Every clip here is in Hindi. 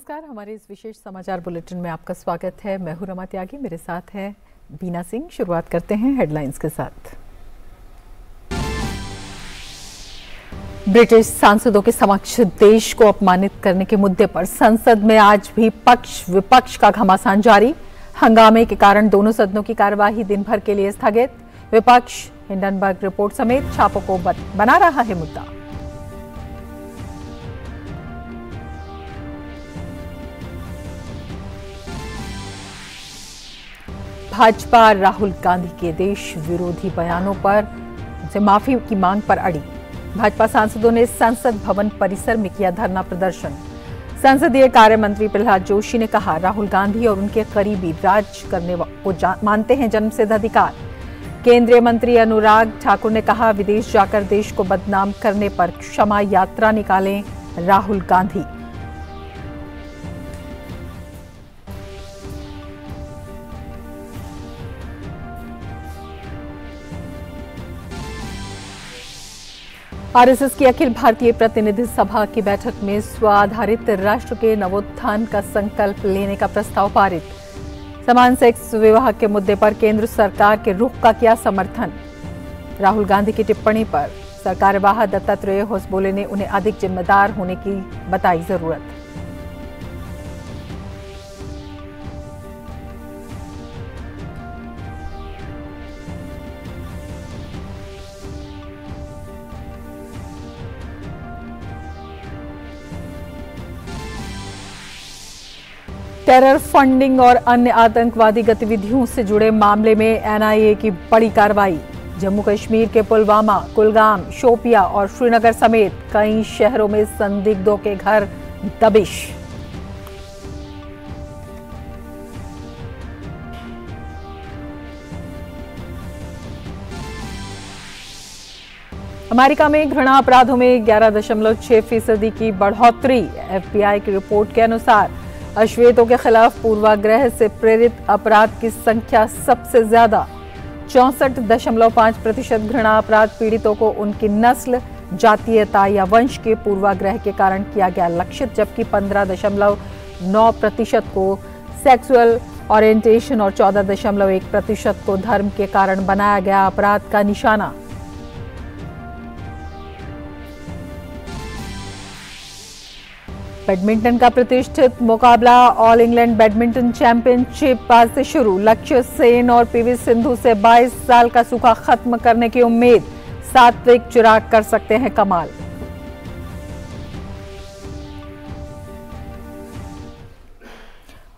नमस्कार, हमारे इस विशेष समाचार बुलेटिन में आपका स्वागत है। मैं हूं रमा त्यागी, मेरे साथ है बीना सिंह। शुरुआत करते हैं हेडलाइंस के साथ। ब्रिटिश सांसदों के समक्ष देश को अपमानित करने के मुद्दे पर संसद में आज भी पक्ष विपक्ष का घमासान जारी। हंगामे के कारण दोनों सदनों की कार्यवाही दिन भर के लिए स्थगित। विपक्ष हिंडनबर्ग रिपोर्ट समेत छापों को बना रहा है मुद्दा। भाजपा राहुल गांधी के देश विरोधी बयानों पर उनसे माफी की मांग पर अड़ी। भाजपा सांसदों ने संसद भवन परिसर में किया धरना प्रदर्शन। संसदीय कार्य मंत्री प्रहलाद जोशी ने कहा, राहुल गांधी और उनके करीबी राज करने को मानते हैं जन्मसिद्ध अधिकार। केंद्रीय मंत्री अनुराग ठाकुर ने कहा, विदेश जाकर देश को बदनाम करने पर क्षमा यात्रा निकालें राहुल गांधी। आरएसएस की अखिल भारतीय प्रतिनिधि सभा की बैठक में स्व आधारित राष्ट्र के नवोत्थान का संकल्प लेने का प्रस्ताव पारित। समान सेक्स विवाह के मुद्दे पर केंद्र सरकार के रुख का किया समर्थन। राहुल गांधी की टिप्पणी पर सरकारवाह दत्तात्रेय होसबोले ने उन्हें अधिक जिम्मेदार होने की बताई जरूरत। टेरर फंडिंग और अन्य आतंकवादी गतिविधियों से जुड़े मामले में एनआईए की बड़ी कार्रवाई। जम्मू कश्मीर के पुलवामा, कुलगाम, शोपिया और श्रीनगर समेत कई शहरों में संदिग्धों के घर दबिश। अमेरिका में घृणा अपराधों में 11.6% की बढ़ोतरी। एफबीआई की रिपोर्ट के अनुसार अश्वेतों के खिलाफ पूर्वाग्रह से प्रेरित अपराध की संख्या सबसे ज्यादा। 64.5% घृणा अपराध पीड़ितों को उनकी नस्ल, जातीयता या वंश के पूर्वाग्रह के कारण किया गया लक्षित, जबकि 15.9% को सेक्सुअल ओरिएंटेशन और 14.1% को धर्म के कारण बनाया गया अपराध का निशाना। बैडमिंटन का प्रतिष्ठित मुकाबला ऑल इंग्लैंड बैडमिंटन चैंपियनशिप आज से शुरू। लक्ष्य सेन और पीवी सिंधु से 22 साल का सूखा खत्म करने की उम्मीद। सात्विक चिराग कर सकते हैं कमाल।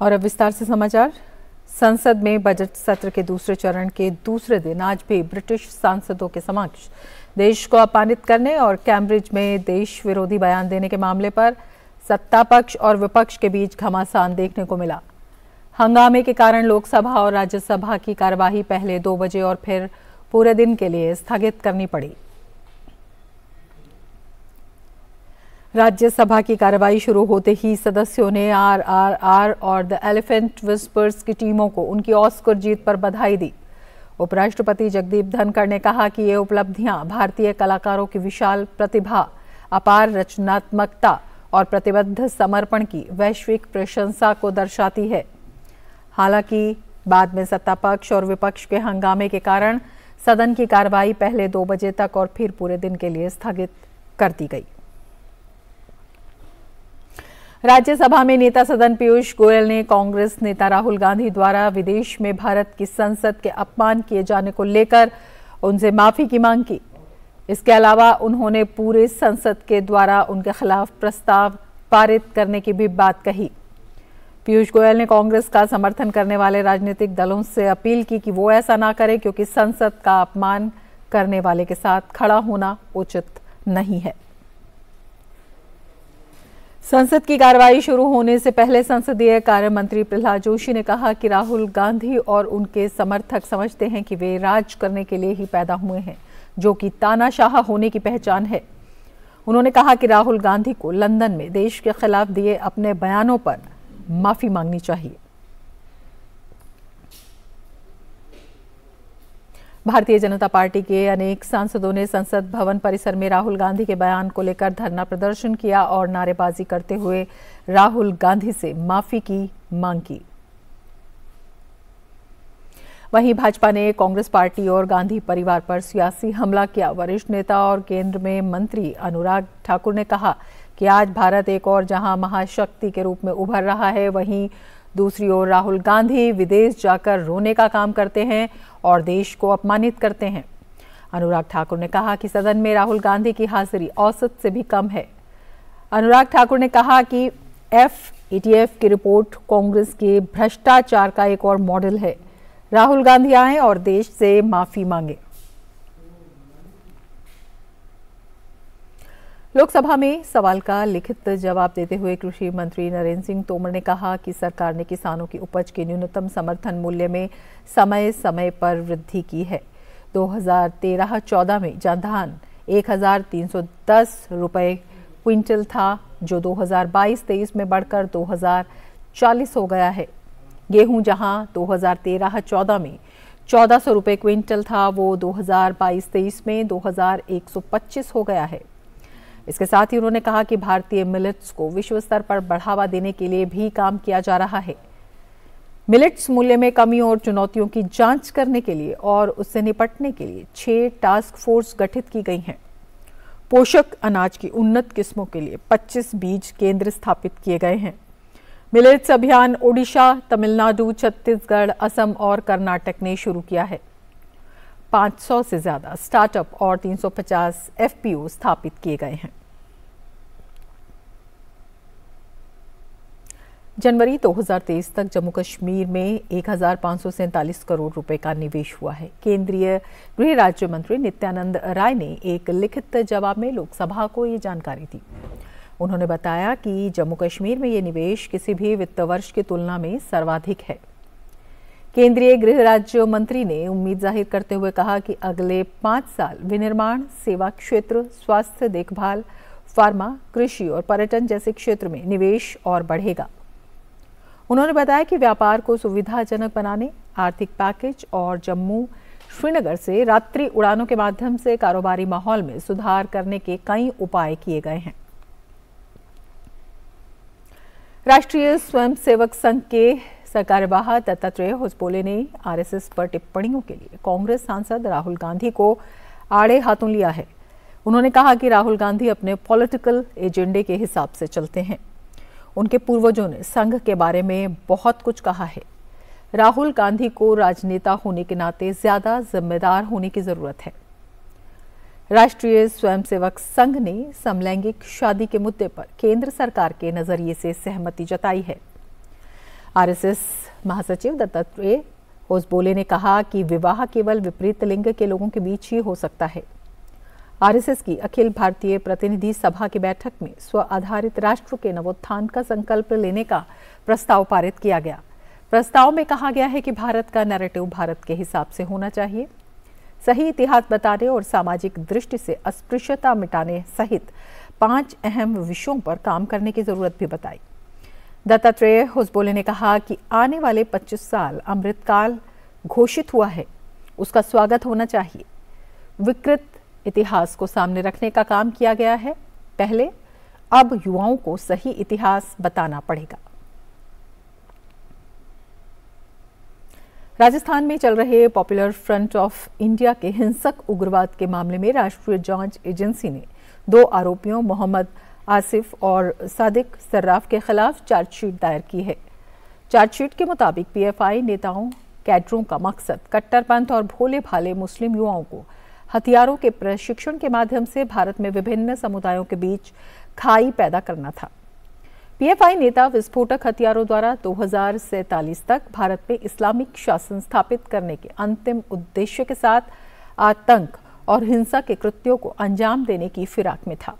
और अब विस्तार से समाचार। संसद में बजट सत्र के दूसरे चरण के दूसरे दिन आज भी ब्रिटिश सांसदों के समक्ष देश को अपमानित करने और कैम्ब्रिज में देश विरोधी बयान देने के मामले पर सत्ता पक्ष और विपक्ष के बीच घमासान देखने को मिला। हंगामे के कारण लोकसभा और राज्यसभा की कार्यवाही पहले 2 बजे और फिर पूरे दिन के लिए स्थगित करनी पड़ी। राज्यसभा की कार्यवाही शुरू होते ही सदस्यों ने आरआरआर और द एलिफेंट विस्पर्स की टीमों को उनकी ऑस्कर जीत पर बधाई दी। उपराष्ट्रपति जगदीप धनखड़ ने कहा कि ये उपलब्धियां भारतीय कलाकारों की विशाल प्रतिभा, अपार रचनात्मकता और प्रतिबद्ध समर्पण की वैश्विक प्रशंसा को दर्शाती है। हालांकि बाद में सत्ता पक्ष और विपक्ष के हंगामे के कारण सदन की कार्रवाई पहले 2 बजे तक और फिर पूरे दिन के लिए स्थगित कर दी गई। राज्यसभा में नेता सदन पीयूष गोयल ने कांग्रेस नेता राहुल गांधी द्वारा विदेश में भारत की संसद के अपमान किए जाने को लेकर उनसे माफी की मांग की। इसके अलावा उन्होंने पूरे संसद के द्वारा उनके खिलाफ प्रस्ताव पारित करने की भी बात कही। पीयूष गोयल ने कांग्रेस का समर्थन करने वाले राजनीतिक दलों से अपील की कि वो ऐसा ना करें, क्योंकि संसद का अपमान करने वाले के साथ खड़ा होना उचित नहीं है। संसद की कार्रवाई शुरू होने से पहले संसदीय कार्य मंत्री प्रहलाद जोशी ने कहा कि राहुल गांधी और उनके समर्थक समझते हैं कि वे राज करने के लिए ही पैदा हुए हैं, जो कि तानाशाह होने की पहचान है। उन्होंने कहा कि राहुल गांधी को लंदन में देश के खिलाफ दिए अपने बयानों पर माफी मांगनी चाहिए। भारतीय जनता पार्टी के अनेक सांसदों ने संसद भवन परिसर में राहुल गांधी के बयान को लेकर धरना प्रदर्शन किया और नारेबाजी करते हुए राहुल गांधी से माफी की मांग की। वहीं भाजपा ने कांग्रेस पार्टी और गांधी परिवार पर सियासी हमला किया। वरिष्ठ नेता और केंद्र में मंत्री अनुराग ठाकुर ने कहा कि आज भारत एक और जहां महाशक्ति के रूप में उभर रहा है, वहीं दूसरी ओर राहुल गांधी विदेश जाकर रोने का काम करते हैं और देश को अपमानित करते हैं। अनुराग ठाकुर ने कहा कि सदन में राहुल गांधी की हाजिरी औसत से भी कम है। अनुराग ठाकुर ने कहा कि FATF की रिपोर्ट कांग्रेस के भ्रष्टाचार का एक और मॉडल है। राहुल गांधी आए और देश से माफी मांगे। लोकसभा में सवाल का लिखित जवाब देते हुए कृषि मंत्री नरेंद्र सिंह तोमर ने कहा कि सरकार ने किसानों की उपज के न्यूनतम समर्थन मूल्य में समय समय पर वृद्धि की है। 2013-14 में जनधान 1310 रुपए क्विंटल था, जो 2022-23 में बढ़कर 2040 हो गया है। गेहूं जहां 2013-14 में 1400 रुपए क्विंटल था, वो 2022-23 में 2125 हो गया है। इसके साथ ही उन्होंने कहा कि भारतीय मिलेट्स को विश्व स्तर पर बढ़ावा देने के लिए भी काम किया जा रहा है। मिलेट्स मूल्य में कमी और चुनौतियों की जांच करने के लिए और उससे निपटने के लिए 6 टास्क फोर्स गठित की गई हैं। पोषक अनाज की उन्नत किस्मों के लिए 25 बीज केंद्र स्थापित किए गए हैं। मिलेट्स अभियान ओडिशा, तमिलनाडु, छत्तीसगढ़, असम और कर्नाटक ने शुरू किया है। 500 से ज्यादा स्टार्टअप और 350 FPO स्थापित किए गए हैं। जनवरी 2023 तक जम्मू कश्मीर में 1547 करोड़ रुपए का निवेश हुआ है। केंद्रीय गृह राज्य मंत्री नित्यानंद राय ने एक लिखित जवाब में लोकसभा को ये जानकारी दी। उन्होंने बताया कि जम्मू कश्मीर में ये निवेश किसी भी वित्त वर्ष की तुलना में सर्वाधिक है। केंद्रीय गृह राज्य मंत्री ने उम्मीद जाहिर करते हुए कहा कि अगले 5 साल विनिर्माण, सेवा क्षेत्र, स्वास्थ्य देखभाल, फार्मा, कृषि और पर्यटन जैसे क्षेत्र में निवेश और बढ़ेगा। उन्होंने बताया कि व्यापार को सुविधाजनक बनाने, आर्थिक पैकेज और जम्मू श्रीनगर से रात्रि उड़ानों के माध्यम से कारोबारी माहौल में सुधार करने के कई उपाय किए गए हैं। राष्ट्रीय स्वयंसेवक संघ के सरकार्यवाह दत्तात्रेय होसबोले ने RSS पर टिप्पणियों के लिए कांग्रेस सांसद राहुल गांधी को आड़े हाथों लिया है। उन्होंने कहा कि राहुल गांधी अपने पॉलिटिकल एजेंडे के हिसाब से चलते हैं। उनके पूर्वजों ने संघ के बारे में बहुत कुछ कहा है। राहुल गांधी को राजनेता होने के नाते ज्यादा जिम्मेदार होने की जरूरत है। राष्ट्रीय स्वयंसेवक संघ ने समलैंगिक शादी के मुद्दे पर केंद्र सरकार के नजरिए से सहमति जताई है। RSS महासचिव दत्तात्रेय होसबोले ने कहा कि विवाह केवल विपरीत लिंग के लोगों के बीच ही हो सकता है। RSS की अखिल भारतीय प्रतिनिधि सभा की बैठक में स्व आधारित राष्ट्र के नवोत्थान का संकल्प लेने का प्रस्ताव पारित किया गया। प्रस्ताव में कहा गया है कि भारत का नैरेटिव भारत के हिसाब से होना चाहिए। सही इतिहास बताने और सामाजिक दृष्टि से अस्पृश्यता मिटाने सहित 5 अहम विषयों पर काम करने की जरूरत भी बताई। दत्तात्रेय होसबोले ने कहा कि आने वाले 25 साल अमृतकाल घोषित हुआ है, उसका स्वागत होना चाहिए। विकृत इतिहास को सामने रखने का काम किया गया है। पहले अब युवाओं को सही इतिहास बताना पड़ेगा। राजस्थान में चल रहे पॉपुलर फ्रंट ऑफ इंडिया के हिंसक उग्रवाद के मामले में राष्ट्रीय जांच एजेंसी ने 2 आरोपियों मोहम्मद आसिफ और सादिक सर्राफ के खिलाफ चार्जशीट दायर की है। चार्जशीट के मुताबिक PFI नेताओं कैडरों का मकसद कट्टरपंथ और भोले भाले मुस्लिम युवाओं को हथियारों के प्रशिक्षण के माध्यम से भारत में विभिन्न समुदायों के बीच खाई पैदा करना था। PFI नेता विस्फोटक हथियारों द्वारा 2047 तक भारत में इस्लामिक शासन स्थापित करने के अंतिम उद्देश्य के साथ आतंक और हिंसा के कृत्यों को अंजाम देने की फिराक में था।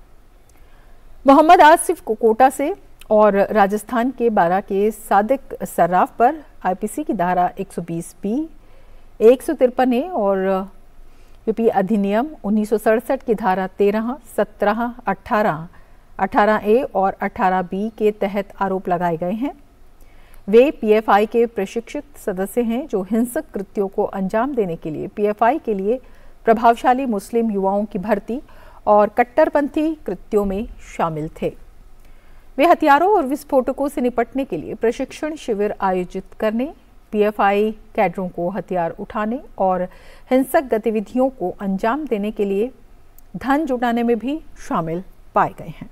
मोहम्मद आसिफ को कोटा से और राजस्थान के बारा के सादिक सर्राफ पर IPC की धारा 120B, 153A और यूपी अधिनियम 1967 की धारा 13, 17, 18, 18A और 18B के तहत आरोप लगाए गए हैं। वे पीएफआई के प्रशिक्षित सदस्य हैं जो हिंसक कृत्यों को अंजाम देने के लिए पीएफआई के लिए प्रभावशाली मुस्लिम युवाओं की भर्ती और कट्टरपंथी कृत्यों में शामिल थे। वे हथियारों और विस्फोटकों से निपटने के लिए प्रशिक्षण शिविर आयोजित करने, पीएफआई कैडरों को हथियार उठाने और हिंसक गतिविधियों को अंजाम देने के लिए धन जुटाने में भी शामिल पाए गए हैं।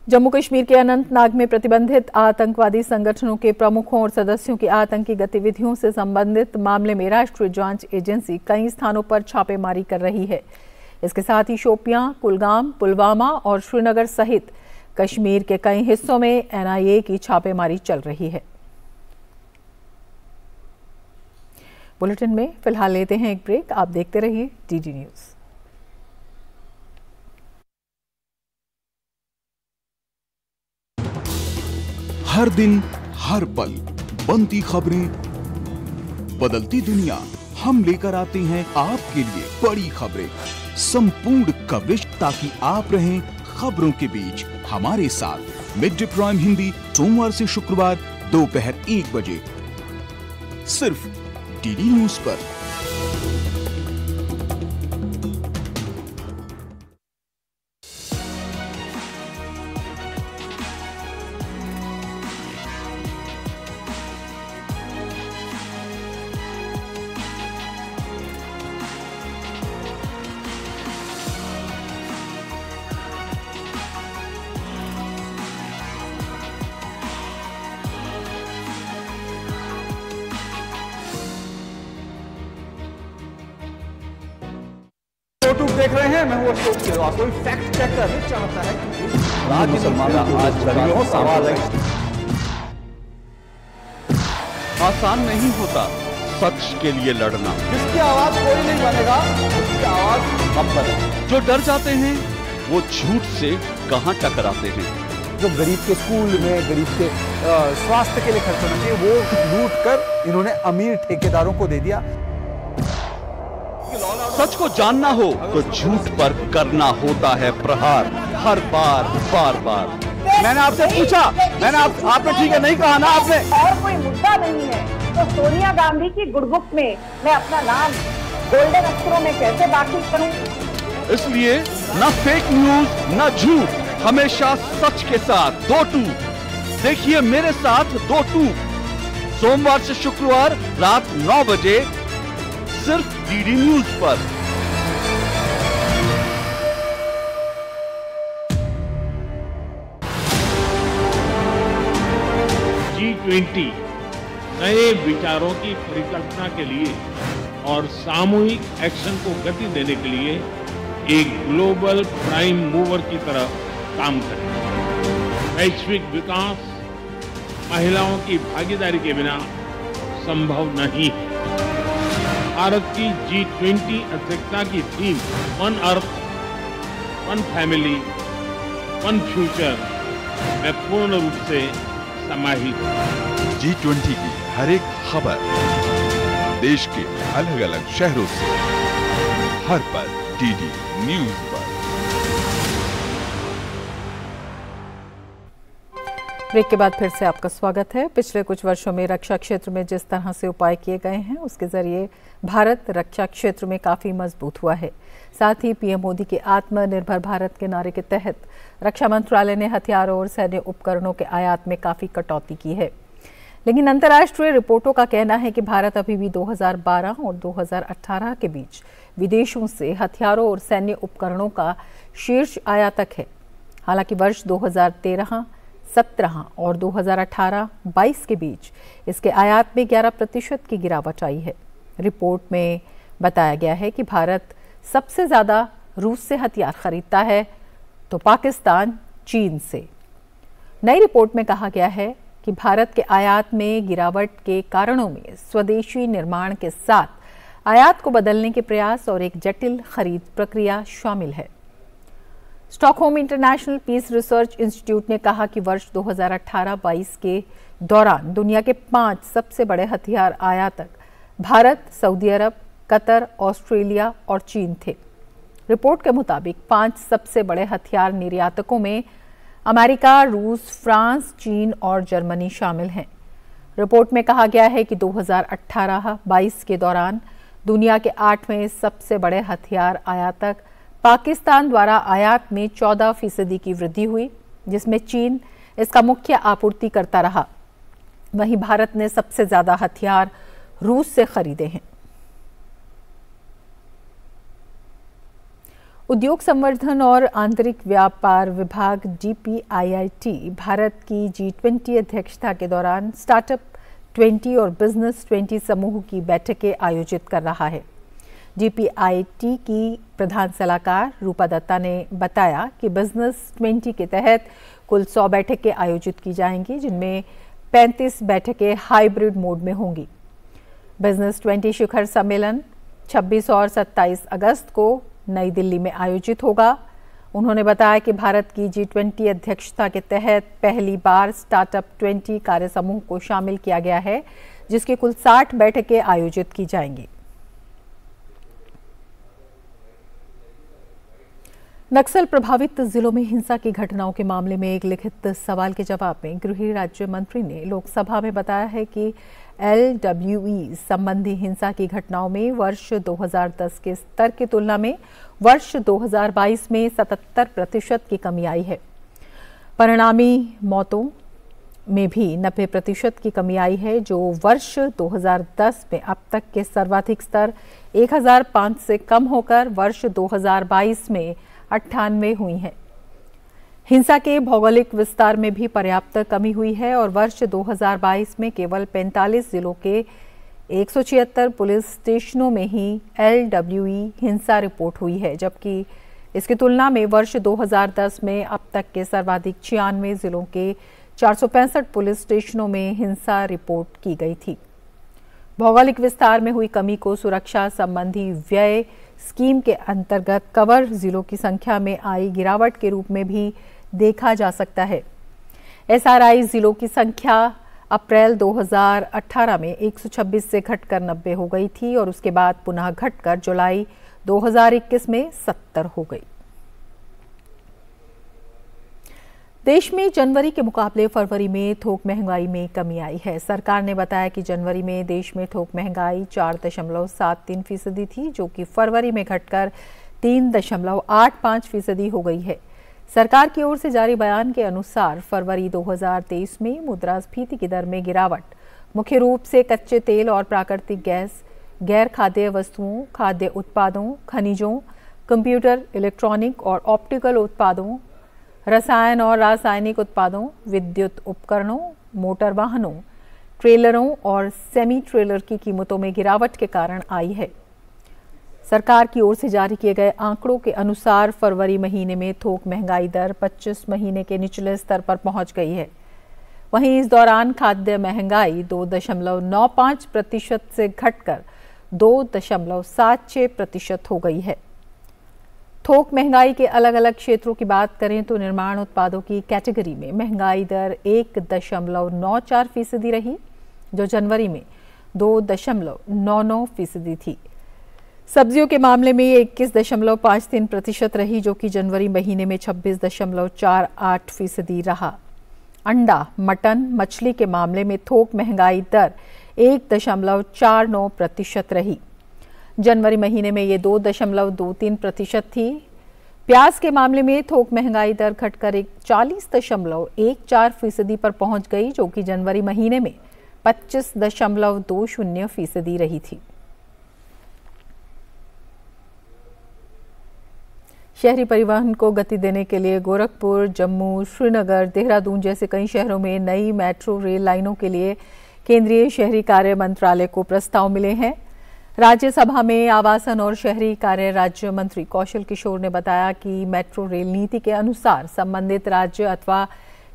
जम्मू कश्मीर के अनंतनाग में प्रतिबंधित आतंकवादी संगठनों के प्रमुखों और सदस्यों की आतंकी गतिविधियों से संबंधित मामले में राष्ट्रीय जांच एजेंसी कई स्थानों पर छापेमारी कर रही है। इसके साथ ही शोपियां, कुलगाम, पुलवामा और श्रीनगर सहित कश्मीर के कई हिस्सों में एनआईए की छापेमारी चल रही है। बुलेटिन में फिलहाल लेते हैं एक ब्रेक। आप देखते रहिए डीडी न्यूज। हर दिन हर पल बनती खबरें, बदलती दुनिया, हम लेकर आते हैं आपके लिए बड़ी खबरें, संपूर्ण कवरेज ताकि आप रहें खबरों के बीच हमारे साथ। मिड डे प्राइम हिंदी सोमवार से शुक्रवार दोपहर 1 बजे सिर्फ डीडी न्यूज पर। यूट्यूब देख रहे हैं, मैं हूं अशोक केरवा। कोई फैक्ट चेक करना चाहता है कि राज्य मुसलमान आज गर्मियों सवाल है। आसान नहीं होता सच के लिए लड़ना। जिसकी आवाज कोई नहीं बनेगा, उसकी आवाज हम बने। जो डर जाते हैं वो झूठ से कहां टकराते हैं। जो गरीब के स्कूल में, गरीब के स्वास्थ्य के लिए खर्च होना चाहिए, वो लूट कर इन्होंने अमीर ठेकेदारों को दे दिया। सच को जानना हो तो झूठ पर करना होता है प्रहार, हर बार बार बार। मैंने आपसे पूछा, आपने ठीक है नहीं कहा ना आपने। और कोई मुद्दा नहीं है तो सोनिया गांधी की गुडबुक में मैं अपना नाम गोल्डन अक्षरों में कैसे दाखिल करूं? इसलिए न फेक न्यूज न झूठ, हमेशा सच के साथ 2-2। देखिए मेरे साथ 2-2 सोमवार से शुक्रवार रात 9 बजे सिर्फ डीडी न्यूज पर। G20 नए विचारों की परिकल्पना के लिए और सामूहिक एक्शन को गति देने के लिए एक ग्लोबल प्राइम मूवर की तरह काम करें। वैश्विक विकास महिलाओं की भागीदारी के बिना संभव नहीं है। भारत की G20 अध्यक्षता की theme one earth, one family, one future में पूर्ण रूप से समाहित है। G20 की हर एक खबर देश के अलग अलग शहरों से, हर पल डीडी न्यूज पर। ब्रेक के बाद फिर से आपका स्वागत है। पिछले कुछ वर्षों में रक्षा क्षेत्र में जिस तरह से उपाय किए गए हैं उसके जरिए भारत रक्षा क्षेत्र में काफ़ी मजबूत हुआ है। साथ ही पीएम मोदी के आत्मनिर्भर भारत के नारे के तहत रक्षा मंत्रालय ने हथियारों और सैन्य उपकरणों के आयात में काफ़ी कटौती की है। लेकिन अंतर्राष्ट्रीय रिपोर्टों का कहना है कि भारत अभी भी 2012 और 2018 के बीच विदेशों से हथियारों और सैन्य उपकरणों का शीर्ष आयातक है। हालांकि वर्ष 2013-17 और 2018-22 के बीच इसके आयात में 11% की गिरावट आई है। रिपोर्ट में बताया गया है कि भारत सबसे ज़्यादा रूस से हथियार खरीदता है तो पाकिस्तान चीन से। नई रिपोर्ट में कहा गया है कि भारत के आयात में गिरावट के कारणों में स्वदेशी निर्माण के साथ आयात को बदलने के प्रयास और एक जटिल खरीद प्रक्रिया शामिल है। Stockholm International Peace Research Institute ने कहा कि वर्ष 2018-22 के दौरान दुनिया के 5 सबसे बड़े हथियार आयातक भारत, सऊदी अरब, कतर, ऑस्ट्रेलिया और चीन थे। रिपोर्ट के मुताबिक 5 सबसे बड़े हथियार निर्यातकों में अमेरिका, रूस, फ्रांस, चीन और जर्मनी शामिल हैं। रिपोर्ट में कहा गया है कि 2018-22 के दौरान दुनिया के 8वें सबसे बड़े हथियार आयातक पाकिस्तान द्वारा आयात में 14% की वृद्धि हुई, जिसमें चीन इसका मुख्य आपूर्तिकर्ता रहा। वहीं भारत ने सबसे ज्यादा हथियार रूस से खरीदे हैं। उद्योग संवर्धन और आंतरिक व्यापार विभाग DPIIT भारत की G20 अध्यक्षता के दौरान स्टार्टअप 20 और बिजनेस 20 समूह की बैठकें आयोजित कर रहा है। DPIIT की प्रधान सलाहकार रूपा दत्ता ने बताया कि बिजनेस 20 के तहत कुल 100 बैठकें आयोजित की जाएंगी, जिनमें 35 बैठकें हाइब्रिड मोड में होंगी। बिजनेस 20 शिखर सम्मेलन 26 और 27 अगस्त को नई दिल्ली में आयोजित होगा। उन्होंने बताया कि भारत की G20 अध्यक्षता के तहत पहली बार स्टार्टअप 20 कार्य समूह को शामिल किया गया है, जिसकी कुल 60 बैठकें आयोजित की जाएंगी। नक्सल प्रभावित जिलों में हिंसा की घटनाओं के मामले में एक लिखित सवाल के जवाब में गृह राज्य मंत्री ने लोकसभा में बताया है कि LWE संबंधी हिंसा की घटनाओं में वर्ष 2010 के स्तर की तुलना में वर्ष 2022 में 77% की कमी आई है। परिणामी मौतों में भी 90% की कमी आई है, जो वर्ष 2010 में अब तक के सर्वाधिक स्तर 1005 से कम होकर वर्ष 2022 में 98 हुई है। हिंसा के भौगोलिक विस्तार में भी पर्याप्त कमी हुई है और वर्ष 2022 में केवल 45 जिलों के 176 पुलिस स्टेशनों में ही LWE हिंसा रिपोर्ट हुई है, जबकि इसकी तुलना में वर्ष 2010 में अब तक के सर्वाधिक 96 जिलों के 465 पुलिस स्टेशनों में हिंसा रिपोर्ट की गई थी। भौगोलिक विस्तार में हुई कमी को सुरक्षा संबंधी व्यय स्कीम के अंतर्गत कवर जिलों की संख्या में आई गिरावट के रूप में भी देखा जा सकता है। SRI जिलों की संख्या अप्रैल 2018 में 126 से घटकर 90 हो गई थी और उसके बाद पुनः घटकर जुलाई 2021 में 70 हो गई। देश में जनवरी के मुकाबले फरवरी में थोक महंगाई में कमी आई है। सरकार ने बताया कि जनवरी में देश में थोक महंगाई 4.73% थी, जो कि फरवरी में घटकर 3.85% हो गई है। सरकार की ओर से जारी बयान के अनुसार फरवरी 2023 में मुद्रास्फीति की दर में गिरावट मुख्य रूप से कच्चे तेल और प्राकृतिक गैस, गैर खाद्य वस्तुओं, खाद्य उत्पादों, खनिजों, कंप्यूटर, इलेक्ट्रॉनिक और ऑप्टिकल उत्पादों, रसायन और रासायनिक उत्पादों, विद्युत उपकरणों, मोटर वाहनों, ट्रेलरों और सेमी ट्रेलर की कीमतों में गिरावट के कारण आई है। सरकार की ओर से जारी किए गए आंकड़ों के अनुसार फरवरी महीने में थोक महंगाई दर 25 महीने के निचले स्तर पर पहुंच गई है। वहीं इस दौरान खाद्य महंगाई 2.95% से घटकर 2.76% हो गई है। थोक महंगाई के अलग अलग क्षेत्रों की बात करें तो निर्माण उत्पादों की कैटेगरी में महंगाई दर 1.94% रही, जो जनवरी में 2.99% थी। सब्जियों के मामले में 21.53% रही, जो कि जनवरी महीने में 26.48% रहा। अंडा, मटन, मछली के मामले में थोक महंगाई दर 1.49% रही। जनवरी महीने में ये 2.23% थी। प्याज के मामले में थोक महंगाई दर घटकर 40.14% पर पहुंच गई, जो कि जनवरी महीने में 25.20% रही थी। शहरी परिवहन को गति देने के लिए गोरखपुर, जम्मू, श्रीनगर, देहरादून जैसे कई शहरों में नई मेट्रो रेल लाइनों के लिए केंद्रीय शहरी कार्य मंत्रालय को प्रस्ताव मिले हैं। राज्यसभा में आवासन और शहरी कार्य राज्य मंत्री कौशल किशोर ने बताया कि मेट्रो रेल नीति के अनुसार संबंधित राज्य अथवा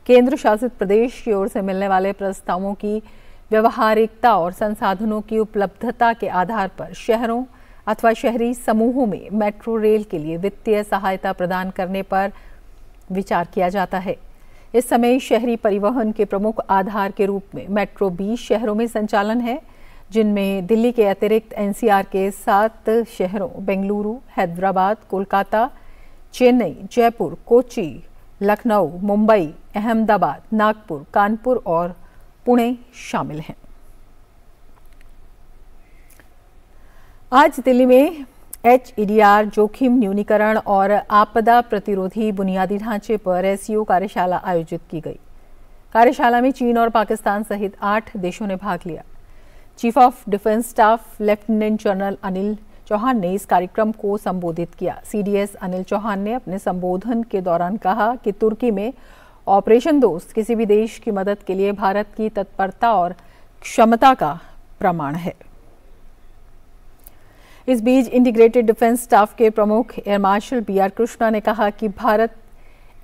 केंद्र शासित प्रदेश की ओर से मिलने वाले प्रस्तावों की व्यवहारिकता और संसाधनों की उपलब्धता के आधार पर शहरों अथवा शहरी समूहों में मेट्रो रेल के लिए वित्तीय सहायता प्रदान करने पर विचार किया जाता है। इस समय शहरी परिवहन के प्रमुख आधार के रूप में मेट्रो 20 शहरों में संचालन है, जिनमें दिल्ली के अतिरिक्त NCR के 7 शहरों बेंगलुरु, हैदराबाद, कोलकाता, चेन्नई, जयपुर, कोची, लखनऊ, मुंबई, अहमदाबाद, नागपुर, कानपुर और पुणे शामिल हैं। आज दिल्ली में HEDR जोखिम न्यूनीकरण और आपदा प्रतिरोधी बुनियादी ढांचे पर SEO कार्यशाला आयोजित की गई। कार्यशाला में चीन और पाकिस्तान सहित 8 देशों ने भाग लिया। Chief of defence staff lieutenant general Anil Chauhan ने इस कार्यक्रम को संबोधित किया। CDS अनिल चौहान ने अपने संबोधन के दौरान कहा कि तुर्की में ऑपरेशन दोस्त किसी भी देश की मदद के लिए भारत की तत्परता और क्षमता का प्रमाण है। इस बीच इंटीग्रेटेड डिफेंस स्टाफ के प्रमुख एयर मार्शल BR कृष्णा ने कहा कि भारत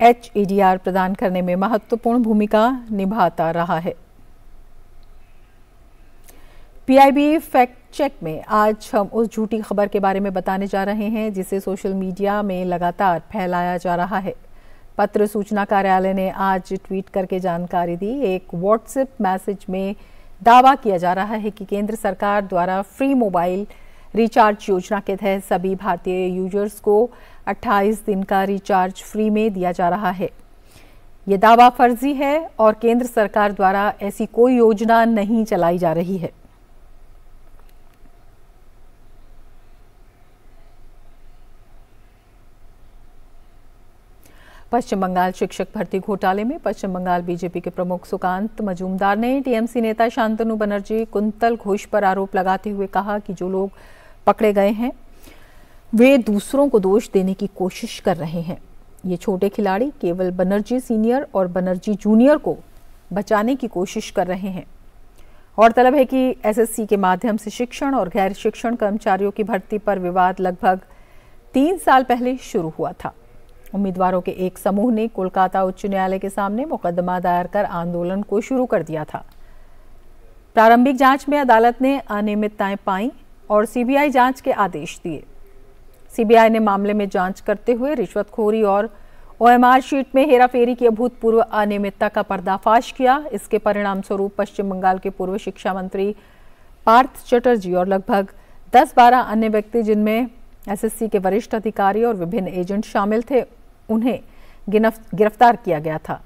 HEDR प्रदान करने में महत्वपूर्ण भूमिका निभाता रहा है। PIB फैक्ट चेक में आज हम उस झूठी खबर के बारे में बताने जा रहे हैं जिसे सोशल मीडिया में लगातार फैलाया जा रहा है। पत्र सूचना कार्यालय ने आज ट्वीट करके जानकारी दी। एक व्हाट्सएप मैसेज में दावा किया जा रहा है कि केंद्र सरकार द्वारा फ्री मोबाइल रिचार्ज योजना के तहत सभी भारतीय यूजर्स को 28 दिन का रिचार्ज फ्री में दिया जा रहा है। ये दावा फर्जी है और केंद्र सरकार द्वारा ऐसी कोई योजना नहीं चलाई जा रही है। पश्चिम बंगाल शिक्षक भर्ती घोटाले में पश्चिम बंगाल बीजेपी के प्रमुख सुकांत मजूमदार ने टीएमसी नेता शांतनु बनर्जी, कुंतल घोष पर आरोप लगाते हुए कहा कि जो लोग पकड़े गए हैं वे दूसरों को दोष देने की कोशिश कर रहे हैं। ये छोटे खिलाड़ी केवल बनर्जी सीनियर और बनर्जी जूनियर को बचाने की कोशिश कर रहे हैं। गौरतलब है कि एसएससी के माध्यम से शिक्षण और गैर शिक्षण कर्मचारियों की भर्ती पर विवाद लगभग 3 साल पहले शुरू हुआ था। उम्मीदवारों के एक समूह ने कोलकाता उच्च न्यायालय के सामने मुकदमा दायर कर आंदोलन को शुरू कर दिया था। प्रारंभिक जांच में अदालत ने अनियमितताएं पाई और सीबीआई जांच के आदेश दिए। सीबीआई ने मामले में जांच करते हुए रिश्वतखोरी और OMR शीट में हेराफेरी की अभूतपूर्व अनियमितता का पर्दाफाश किया। इसके परिणाम स्वरूप पश्चिम बंगाल के पूर्व शिक्षा मंत्री पार्थ चटर्जी और लगभग 10-12 अन्य व्यक्ति जिनमें एसएससी के वरिष्ठ अधिकारी और विभिन्न एजेंट शामिल थे, उन्हें गिरफ्तार किया गया था।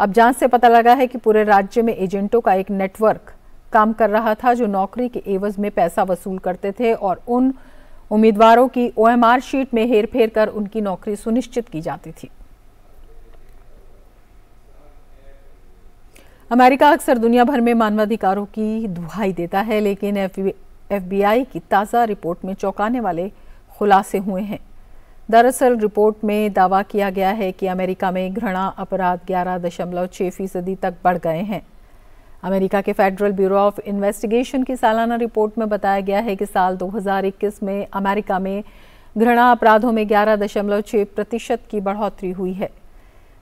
अब जांच से पता लगा है कि पूरे राज्य में एजेंटों का एक नेटवर्क काम कर रहा था जो नौकरी के एवज में पैसा वसूल करते थे और उन उम्मीदवारों की OMR शीट में हेरफेर कर उनकी नौकरी सुनिश्चित की जाती थी। अमेरिका अक्सर दुनिया भर में मानवाधिकारों की दुहाई देता है, लेकिन FBI की ताज़ा रिपोर्ट में चौंकाने वाले खुलासे हुए हैं। दरअसल रिपोर्ट में दावा किया गया है कि अमेरिका में घृणा अपराध 11.6% तक बढ़ गए हैं। अमेरिका के फेडरल ब्यूरो ऑफ इन्वेस्टिगेशन की सालाना रिपोर्ट में बताया गया है कि साल 2021 में अमेरिका में घृणा अपराधों में 11.6% की बढ़ोतरी हुई है।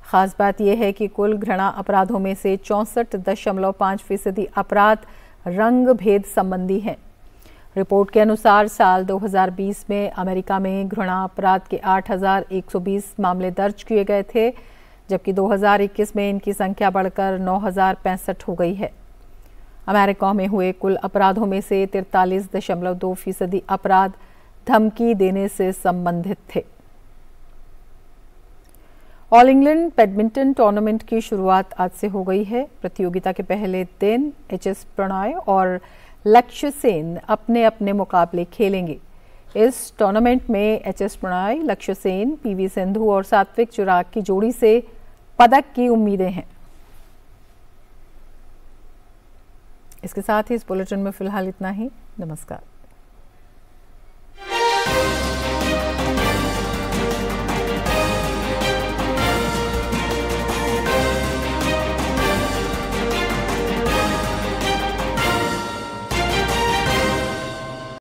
खास बात यह है कि कुल घृणा अपराधों में से 64.5% अपराध रंग भेद संबंधी हैं। रिपोर्ट के अनुसार साल 2020 में अमेरिका में घृणा अपराध के 8,120 मामले दर्ज किए गए थे, जबकि 2021 में इनकी संख्या बढ़कर 9,065 हो गई है। अमेरिका में हुए कुल अपराधों में से 43.2% अपराध धमकी देने से संबंधित थे। ऑल इंग्लैंड बैडमिंटन टूर्नामेंट की शुरुआत आज से हो गई है। प्रतियोगिता के पहले दिन HS प्रणॉय और लक्ष्य सेन अपने अपने मुकाबले खेलेंगे। इस टूर्नामेंट में HS प्रणॉय, लक्ष्य सेन, PV सिंधु और सात्विक चिराग की जोड़ी से पदक की उम्मीदें हैं। इसके साथ ही इस बुलेटिन में फिलहाल इतना ही। नमस्कार।